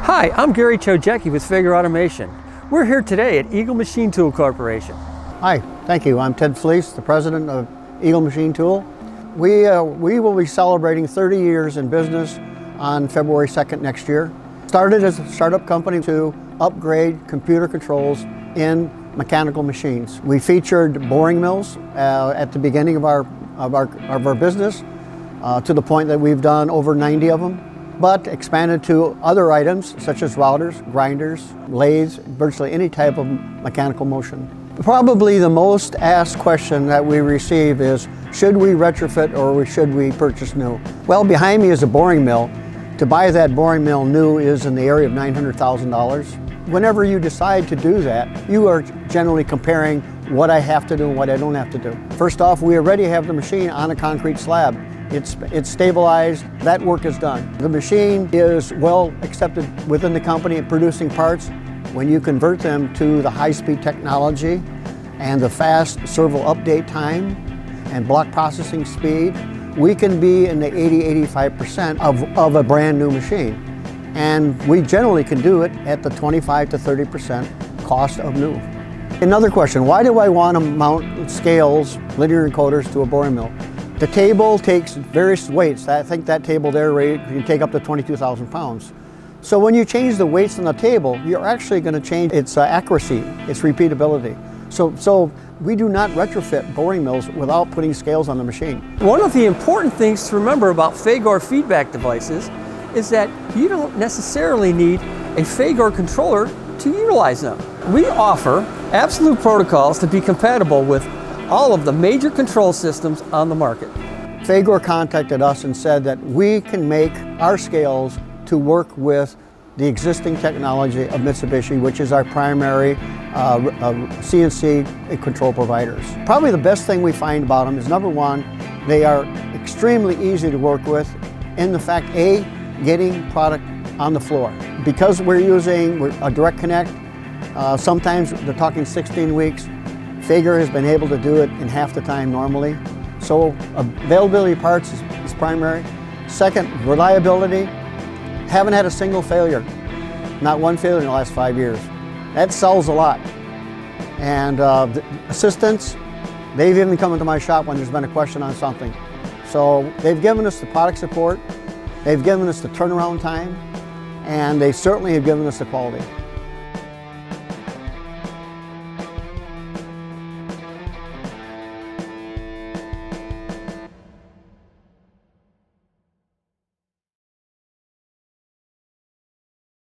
Hi, I'm Gary Chojecki with Fagor Automation. We're here today at Eagle Machine Tool Corporation. Hi, thank you. I'm Ted Fleece, the president of Eagle Machine Tool. We will be celebrating 30 years in business on February 2nd next year. Started as a startup company to upgrade computer controls in mechanical machines. We featured boring mills at the beginning of our business to the point that we've done over 90 of them, but expanded to other items such as routers, grinders, lathes, virtually any type of mechanical motion. Probably the most asked question that we receive is, should we retrofit or should we purchase new? Well, behind me is a boring mill. To buy that boring mill new is in the area of $900,000. Whenever you decide to do that, you are generally comparing what I have to do and what I don't have to do. First off, we already have the machine on a concrete slab. It's stabilized, that work is done. The machine is well accepted within the company at producing parts. When you convert them to the high-speed technology and the fast servo update time and block processing speed, we can be in the 80–85% of a brand new machine. And we generally can do it at the 25 to 30% cost of new. Another question, why do I want to mount scales, linear encoders to a boring mill? The table takes various weights. I think that table there can take up to 22,000 pounds. So when you change the weights on the table, you're actually going to change its accuracy, its repeatability. So we do not retrofit boring mills without putting scales on the machine. One of the important things to remember about Fagor feedback devices is that you don't necessarily need a Fagor controller to utilize them. We offer absolute protocols to be compatible with all of the major control systems on the market. Fagor contacted us and said that we can make our scales to work with the existing technology of Mitsubishi, which is our primary CNC control providers. Probably the best thing we find about them is, number one, they are extremely easy to work with in the fact, A, getting product on the floor. Because we're using a direct connect, sometimes they're talking 16 weeks, Fagor has been able to do it in half the time normally. So availability of parts is primary. Second, reliability. Haven't had a single failure. Not one failure in the last 5 years. That sells a lot. And the assistants, they've even come into my shop when there's been a question on something. So they've given us the product support, they've given us the turnaround time, and they certainly have given us the quality.